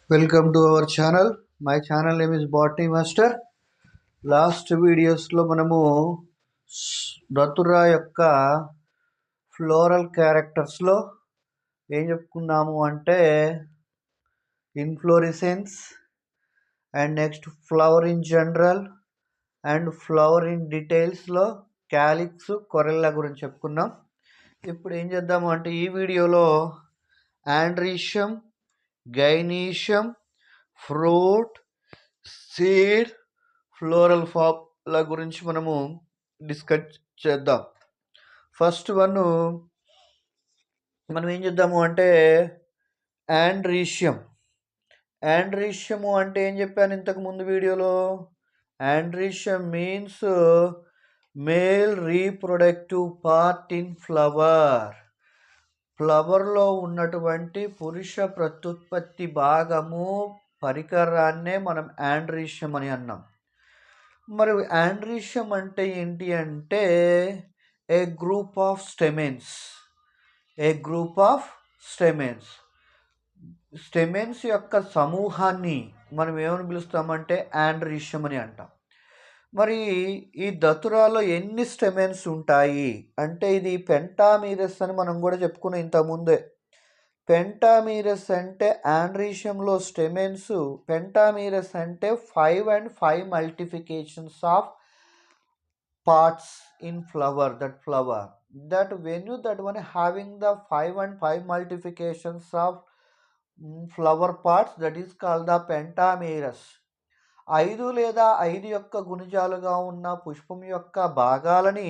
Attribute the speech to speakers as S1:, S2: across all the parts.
S1: Welcome to our channel. My channel name is Botany Master. Last వీడియోస్లో మనము Datura యొక్క floral క్యారెక్టర్స్లో ఏం చెప్పుకున్నాము అంటే inflorescence and next flower in general and flower in డీటెయిల్స్లో క్యాలిక్స్ కొరెల్లా గురించి చెప్పుకున్నాం. ఇప్పుడు ఏం చేద్దాము అంటే ఈ వీడియోలో androecium, gynoecium, fruit, seed, floral ఫాప్ల గురించి మనము డిస్కస్ చేద్దాం. ఫస్ట్ వన్ మనం ఏం చేద్దాము అంటే ఆండ్రీషియం. ఆండ్రీషియము అంటే ఏం చెప్పాను ఇంతకు ముందు వీడియోలో? Androecium means male reproductive part in flower. ఫ్లవర్లో ఉన్నటువంటి పురుష ప్రత్యుత్పత్తి భాగము పరికరాన్నే మనం ఆండ్రీషియం అని అన్నాం. మరి ఆండ్రీషియం అంటే ఏంటి అంటే ఏ గ్రూప్ ఆఫ్ స్టెమెన్స్. స్టెమెన్స్ యొక్క సమూహాన్ని మనం ఏమని పిలుస్తామంటే ఆండ్రీషియం అని అంటాం. మరి ఈ దతురాలో ఎన్ని స్టెమెన్స్ ఉంటాయి అంటే ఇది పెంటామీరస్ అని మనం కూడా చెప్పుకున్నాం ఇంతకుముందే. పెంటామీరస్ అంటే ఆండ్రీషియంలో స్టెమెన్స్. పెంటామీరస్ అంటే 5 and 5 multiplications of parts in flower. That when you that one having the 5 and 5 multiplications of flower parts, that is called the pentamerous. 5 లేదా 5 యొక్క గుణిజాలుగా ఉన్న పుష్పం యొక్క భాగాలని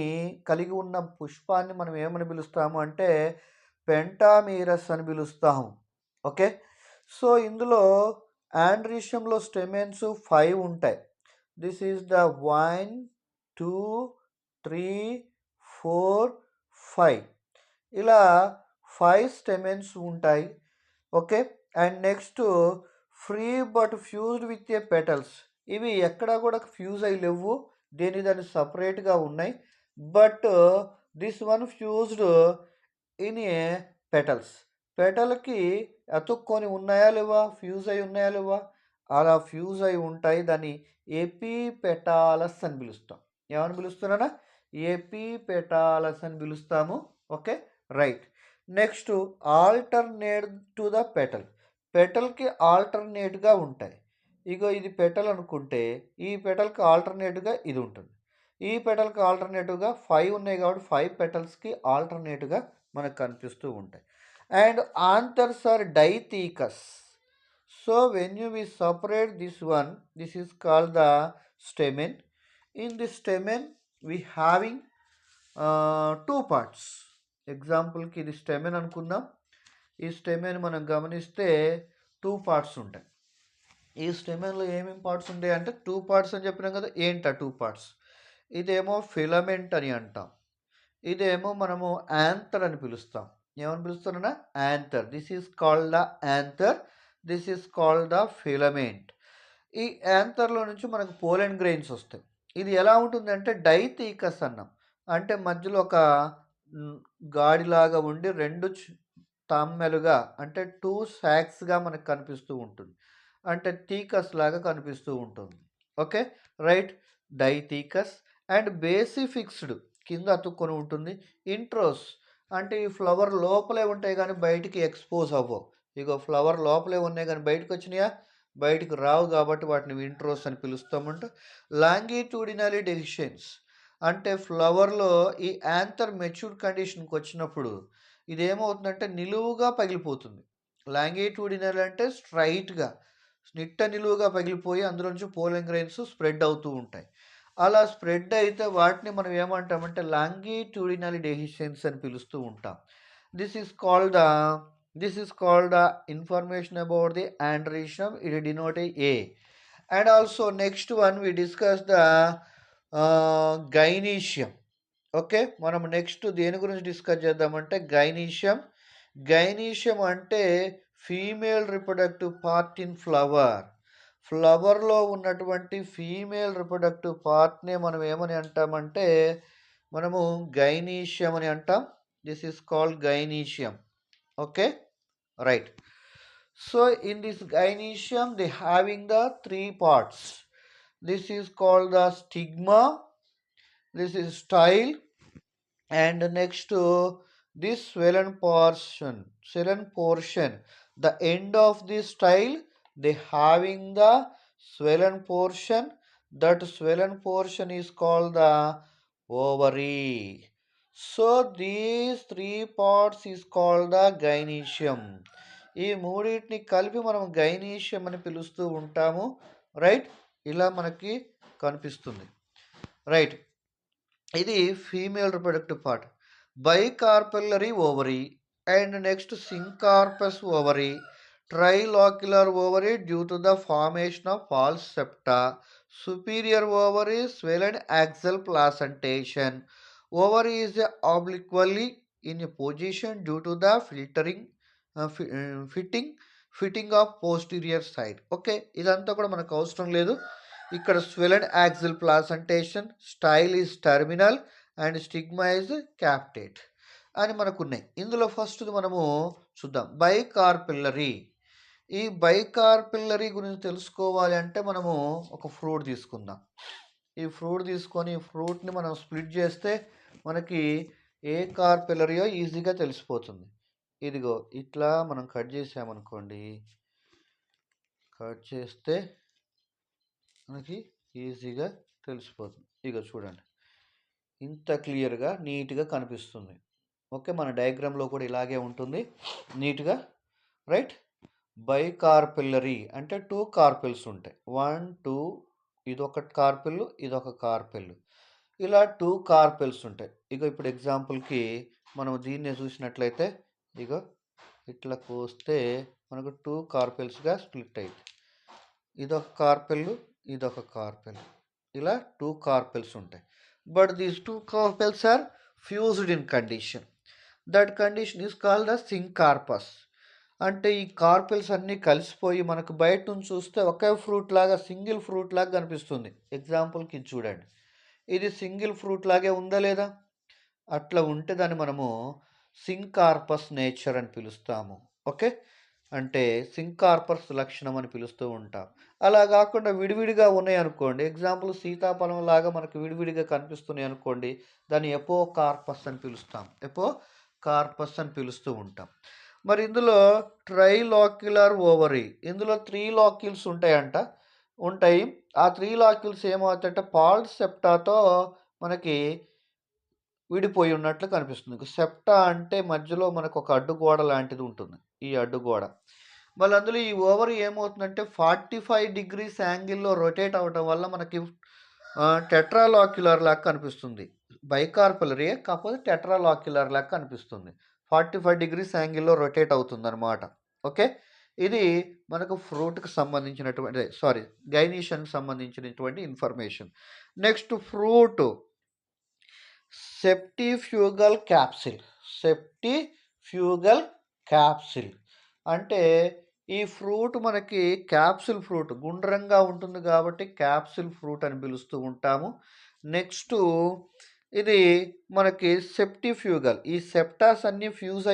S1: కలిగి ఉన్న పుష్పాన్ని మనం ఏమని పిలుస్తాము అంటే పెంటామీరస్ అని పిలుస్తాము. ఓకే, సో ఇందులో ఆండ్రీషియంలో స్టెమెన్స్ 5 ఉంటాయి. దిస్ ఈజ్ ద 1, 2, 3, 4, 5 ఇలా 5 స్టెమెన్స్ ఉంటాయి. Okay, and next free but fused with a petals. ఇవి ఎక్కడా కూడా ఫ్యూజ్ అయి లేవు, దాన్ని సపరేట్గా ఉన్నాయి. But this one fused in a petals. పెటల్కి అతుక్కొని ఉన్నాయా లేవా, ఫ్యూజ్ అయి ఉన్నాయా లేవా? అలా ఫ్యూజ్ అయి ఉంటాయి. దాన్ని ఎపిపెటాలస్ అని పిలుస్తాం. ఏమని పిలుస్తున్నానా? ఎపిపెటాలస్ అని పిలుస్తాము. Okay, right. Next alternate to the petal. పెటల్కి ఆల్టర్నేట్గా ఉంటాయి. ఇగో ఇది పెటల్ అనుకుంటే ఈ పెటల్కి ఆల్టర్నేట్గా ఇది ఉంటుంది. ఈ పెటల్కి ఆల్టర్నేటివ్గా 5 ఉన్నాయి కాబట్టి 5 పెటల్స్కి ఆల్టర్నేట్గా మనకు కనిపిస్తూ ఉంటాయి. And anthers are dithecous. So when you we separate this one, this is called the stamen. In the stamen we having 2 parts. ఎగ్జాంపుల్కి ఇది స్టెమెన్ అనుకుందాం. ఈ స్టెమెన్ మనం గమనిస్తే 2 parts ఉంటాయి. ఈ స్టెమెన్లో ఏమేమి పార్ట్స్ ఉంటాయి అంటే 2 parts అని చెప్పినాం కదా. ఏంటా 2 parts? ఇదేమో ఫిలమెంట్ అని అంటాం, ఇదేమో మనము యాంథర్ అని పిలుస్తాం. ఏమని పిలుస్తున్నా? Anther. This is called the anther, this is called the filament. ఈ యాంథర్లో నుంచి మనకు పోలెన్ గ్రెయిన్స్ వస్తాయి. ఇది ఎలా ఉంటుందంటే డైథీకస్ అన్నాం. అంటే మధ్యలో ఒక గాడిలాగా ఉండి 2 తమ్మెలుగా అంటే 2 సాక్స్గా మనకు కనిపిస్తూ ఉంటుంది. అంటే థీకస్ లాగా కనిపిస్తూ ఉంటుంది. Okay, right. Dithecous. And basifixed, కింద అతుక్కొని ఉంటుంది. ఇంట్రోస్ అంటే ఈ ఫ్లవర్ లోపలే ఉంటాయి కానీ బయటికి ఎక్స్పోజ్ అవ్వవు. ఇగో ఫ్లవర్ లోపలే ఉన్నాయి కానీ బయటకు వచ్చినాయా? బయటకు రావు కాబట్టి వాటిని ఇంట్రోస్ అని పిలుస్తామంట. లాంగిట్యూడినలీ డెసిషన్స్ అంటే ఫ్లవర్లో ఈ యాంథర్ మెచ్యూర్ కండిషన్కి వచ్చినప్పుడు ఇదేమవుతుందంటే నిలువుగా పగిలిపోతుంది. లాంగిట్యూడినల్ అంటే స్ట్రైట్గా నిలువుగా పగిలిపోయి అందులో నుంచి పోలెన్ గ్రెయిన్స్ స్ప్రెడ్ అవుతూ ఉంటాయి. అలా స్ప్రెడ్ అయితే వాటిని మనం ఏమంటామంటే లాంగిట్యూడినల్ డెసిషన్స్ అని పిలుస్తూ ఉంటాం. This is called the information about the androecium. It denote a. And also next one we discuss the gynoecium. Okay, మనం నెక్స్ట్ దేని గురించి డిస్కస్ చేద్దామంటే గైనీషియం. గైనీషియం అంటే female reproductive part in flower. ఫ్లవర్లో ఉన్నటువంటి ఫీమేల్ రిప్రొడక్టివ్ పార్ట్నే మనం ఏమని అంటామంటే మనము గైనీషియం అని అంటాం. This is called gynoecium. Okay, right. So in this gynoecium, they having the three parts. This is called the stigma, this is style, and next to this swollen portion, the end of this style, they having the swollen portion. That swollen portion is called the ovary. So these three parts is called the gynoecium. ఈ మూడింటిని కలిపి మనం gynoecium అని పిలుస్తూ ఉంటాము. Right, ఇలా మనకి కనిపిస్తుంది. రైట్, ఇది female reproductive part. Bicarpellary ovary and next syncarpous ovary, trilocular ovary due to the formation of false septa, superior ovary swollen axial placentation. Ovary is obliquely in a position due to the fitting of posterior side. Okay, ఇదంతా కూడా మనకు అవసరం లేదు. ఇక్కడ swollen axile placentation, style is terminal and stigma is capitate అని మనకున్నాయి. ఇందులో first మనము చూద్దాం బైకార్పిల్లరీ. ఈ బైకార్పిల్లరీ గురించి తెలుసుకోవాలి అంటే మనము ఒక ఫ్రూట్ తీసుకుందాం. ఈ ఫ్రూట్ తీసుకొని ఈ ఫ్రూట్ని మనం స్ప్లిట్ చేస్తే మనకి ఏ కార్పిల్లరీయో ఈజీగా తెలిసిపోతుంది. ఇదిగో ఇట్లా మనం కట్ చేసామనుకోండి, కట్ చేస్తే మనకి ఈజీగా తెలిసిపోతుంది. ఇక చూడండి, ఇంత క్లియర్గా నీట్గా కనిపిస్తుంది. ఓకే, మన డయాగ్రామ్లో కూడా ఇలాగే ఉంటుంది నీట్గా. రైట్, బైకార్పిల్లరీ అంటే టూ కార్పిల్స్ ఉంటాయి. 1 2, ఇదొక కార్పిల్లు, ఇదొక కార్పిల్లు, ఇలా టూ కార్పిల్స్ ఉంటాయి. ఇక ఇప్పుడు ఎగ్జాంపుల్కి మనం దీన్నే చూసినట్లయితే ఇగో ఇట్లా కోస్తే మనకు టూ కార్పిల్స్గా స్ప్లిట్ అయింది. ఇదొక కార్పిల్లు, ఇదొక కార్పిల్, ఇలా టూ కార్పిల్స్ ఉంటాయి. But these two carpels are fused in condition. That condition is called the syncarpous. అంటే ఈ కార్పిల్స్ అన్నీ కలిసిపోయి మనకు బయట నుంచి చూస్తే ఒకే ఫ్రూట్ లాగా, సింగిల్ ఫ్రూట్ లాగా కనిపిస్తుంది. ఎగ్జాంపుల్కి ఇది చూడండి, ఇది సింగిల్ ఫ్రూట్ లాగే ఉందా లేదా? అట్లా ఉంటే దాన్ని మనము సింకార్పస్ నేచర్ అని పిలుస్తాము. ఓకే, అంటే సింకార్పస్ లక్షణం అని పిలుస్తూ ఉంటాం. అలా కాకుండా విడివిడిగా ఉన్నాయి అనుకోండి, ఎగ్జాంపుల్ సీతాఫలం లాగా మనకు విడివిడిగా కనిపిస్తున్నాయి అనుకోండి, దాన్ని ఎపోకార్పస్ అని పిలుస్తాం. ఎపోకార్పస్ అని పిలుస్తూ ఉంటాం. మరి ఇందులో ట్రైలాక్యులర్ ఓవరీ, ఇందులో 3 లాక్యూల్స్ ఉంటాయి. ఆ 3 లాక్యూల్స్ ఏమవుతాయంటే పాల్స్ సెప్టాతో మనకి విడిపోయి ఉన్నట్లు కనిపిస్తుంది. సెప్టా అంటే మధ్యలో మనకు ఒక అడ్డుగోడ లాంటిది ఉంటుంది, ఈ అడ్డుగోడ. మళ్ళీ అందులో ఈ ఓవరీ ఏమవుతుందంటే 45 degrees యాంగిల్లో రొటేట్ అవ్వడం వల్ల మనకి టెట్రాలాక్యులర్ లాగా కనిపిస్తుంది. బైకార్పిల్లరీ కాకపోతే టెట్రాలాక్యులర్ లాగా కనిపిస్తుంది. 45 degrees యాంగిల్లో రొటేట్ అవుతుంది అనమాట. ఓకే, ఇది మనకు ఫ్రూట్కి సంబంధించినటువంటి గైనీషియన్కి సంబంధించినటువంటి information. Next fruit septifugal capsule. Septifugal capsule అంటే ఈ ఫ్రూట్ మనకి క్యాప్సిల్ ఫ్రూట్, గుండ్రంగా ఉంటుంది కాబట్టి క్యాప్సిల్ ఫ్రూట్ అని పిలుస్తూ ఉంటాము. నెక్స్ట్ ఇది మనకి సెప్టిఫ్యూగల్, ఈ సెప్టాస్ అన్నీ ఫ్యూజ్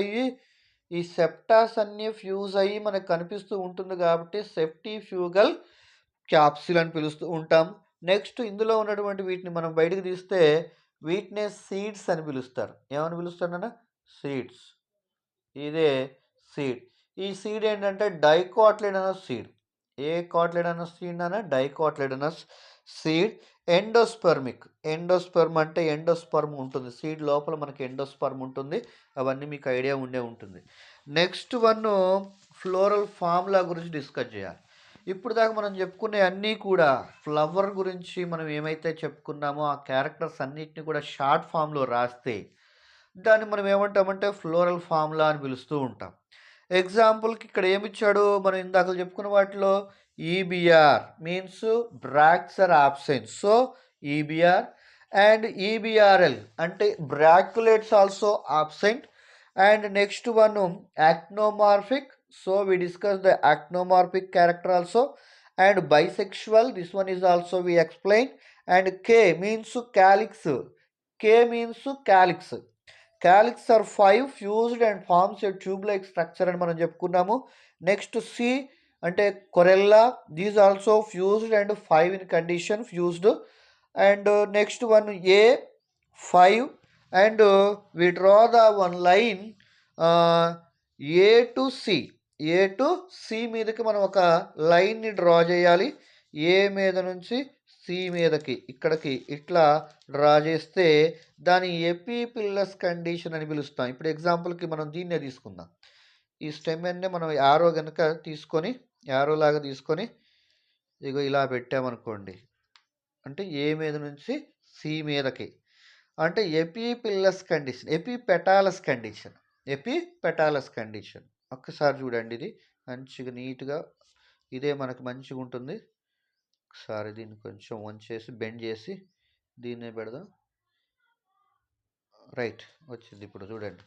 S1: అయ్యి మనకు కనిపిస్తూ ఉంటుంది కాబట్టి సెప్టిఫ్యూగల్ క్యాప్సిల్ అని పిలుస్తూ ఉంటాం. నెక్స్ట్ ఇందులో ఉన్నటువంటి వీటిని మనం బయటకు తీస్తే వీటినే సీడ్స్ అని పిలుస్తారు. ఏమని పిలుస్తారన్నా? సీడ్స్. ఇదే సీడ్. ఈ సీడ్ ఏంటంటే డైకోట్లెడనస్ సీడ్. ఏ కాట్లెడనస్ సీడ్ అన్న? డైకోట్లెడనస్ సీడ్. ఎండోస్పెర్మ్ అంటే ఎండోస్పర్మ్ ఉంటుంది సీడ్ లోపల, మనకి ఎండోస్పర్మ్ ఉంటుంది. అవన్నీ మీకు ఐడియా ఉంటుంది. నెక్స్ట్ వన్ ఫ్లోరల్ ఫార్ములా గురించి డిస్కస్ చేయాలి. ఇప్పుడు దాకా మనం చెప్పుకునే అన్నీ కూడా ఫ్లవర్ గురించి మనం ఏమైతే చెప్పుకున్నామో ఆ క్యారెక్టర్స్ అన్నిటిని కూడా షార్ట్ ఫామ్లో రాస్తే దాన్ని మనం ఏమంటామంటే ఫ్లోరల్ ఫార్ములా అని పిలుస్తూ ఉంటాం. ఎగ్జాంపుల్కి ఇక్కడ ఏమిచ్చాడు, మనం ఇందాక చెప్పుకున్న వాటిలో EBR means bracts are absent. So EBR and EBRL అంటే bracteoles also absent. And next one actinomorphic. So we discussed the actinomorphic character also. And bisexual, this one is also we explained. And K means calyx. K means calyx. Calyx are 5 fused and forms a tube like structure అని మనం చెప్పుకున్నాము. Next C అంటే కొరెల్లా, these also fused and 5 in condition fused. And next one A 5 and we draw the one line A to C. A to C మీదకి మనం ఒక లైన్ని draw చేయాలి. ఏ మీద నుంచి సి మీదకి ఇక్కడికి ఇట్లా డ్రా చేస్తే దాని ఎపిపిల్లస్ కండిషన్ అని పిలుస్తాం. ఇప్పుడు ఎగ్జాంపుల్కి మనం దీన్నే తీసుకుందాం. ఈ స్టెమ్ అన్నే మనం యారో కనుక తీసుకొని యారో లాగా తీసుకొని ఇగో ఇలా పెట్టామనుకోండి, అంటే ఏ మీద నుంచి సి మీదకి, అంటే epiphyllous condition, epipetalous condition, epipetalous condition. ఒక్కసారి చూడండి, ఇది మంచిగా నీట్గా ఇదే మనకు మంచిగా ఉంటుంది. ఒకసారి దీన్ని కొంచెం వంచేసి బెండ్ చేసి దీన్నే పెడదాం. రైట్ వచ్చింది ఇప్పుడు చూడండి.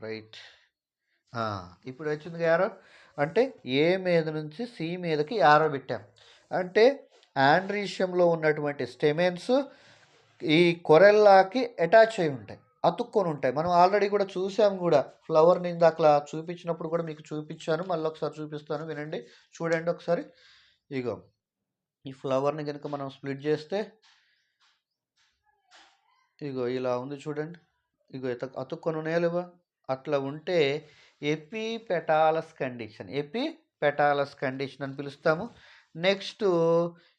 S1: రైట్ ఇప్పుడు వచ్చింది యారో, అంటే ఏ మీద నుంచి సి మీదకి యారో పెట్టాం. అంటే ఆండ్రీషియంలో ఉన్నటువంటి స్టెమెన్స్ ఈ కొరెల్లాకి అటాచ్ అయి ఉంటాయి, అతుక్కొని ఉంటాయి. మనం ఆల్రెడీ కూడా చూసాం కూడా, ఫ్లవర్ని ఇందాక చూపించినప్పుడు కూడా మీకు చూపించాను, మళ్ళీ ఒకసారి చూపిస్తాను వినండి, చూడండి ఒకసారి. ఇగో ఈ ఫ్లవర్ని కనుక మనం స్ప్లిట్ చేస్తే ఇగో ఇలా ఉంది చూడండి. ఇగో అతుక్కొని ఉన్నాయా లేవా? అట్లా ఉంటే ఎపిపెటాలస్ కండిషన్, ఎపిపెటాలస్ కండిషన్ అని పిలుస్తాము. నెక్స్ట్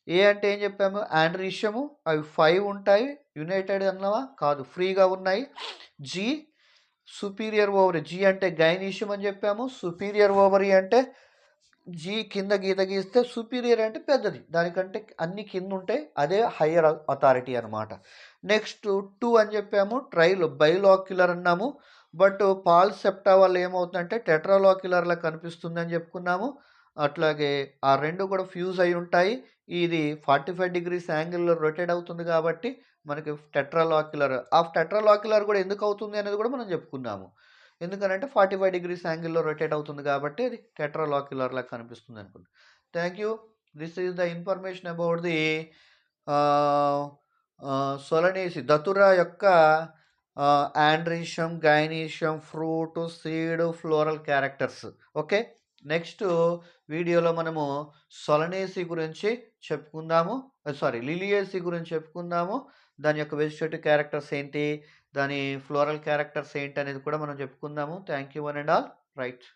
S1: ఏ అంటే ఏం చెప్పాము? ఆండ్రీషియము, అవి 5 ఉంటాయి. యునైటెడ్ అన్నావా? కాదు, ఫ్రీగా ఉన్నాయి. జి సుపీరియర్ ఓవరీ, జి అంటే గైనీషియం అని చెప్పాము. సుపీరియర్ ఓవరీ అంటే జీ కింద గీత గీస్తే సుపీరియర్ అంటే పెద్దది, దానికంటే అన్ని కింద ఉంటాయి, అదే హయ్యర్ అథారిటీ అనమాట. నెక్స్ట్ 2 అని చెప్పాము, బైలాక్యులర్ అన్నాము. బట్ పాల్ సెప్టా వల్ల ఏమవుతుందంటే టెట్రాలాక్యులర్లా కనిపిస్తుంది అని చెప్పుకున్నాము. అట్లాగే ఆ రెండు కూడా ఫ్యూజ్ అయి ఉంటాయి. ఇది 45 డిగ్రీస్ యాంగిల్లో రొటేట్ అవుతుంది కాబట్టి మనకి టెట్రాలాక్యులర్. ఆ టెట్రాలాక్యులర్ కూడా ఎందుకు అవుతుంది అనేది కూడా మనం చెప్పుకున్నాము. ఎందుకనంటే 45 డిగ్రీస్ యాంగిల్లో రొటేట్ అవుతుంది కాబట్టి అది టెట్రాలాక్యులర్ లాగా కనిపిస్తుంది అనుకుంటా. Thank you. This is the information about the Solanaceae Datura యొక్క androecium, gynoecium, fruit, seed, floral characters. Okay, next వీడియోలో మనము సొలనేసి గురించి చెప్పుకుందాము, లిలియేసి గురించి చెప్పుకుందాము. దాని యొక్క వెజిటేటివ్ క్యారెక్టర్స్ ఏంటి, దాని ఫ్లోరల్ క్యారెక్టర్స్ ఏంటి అనేది కూడా మనం చెప్పుకుందాము. Thank you one and all. Right.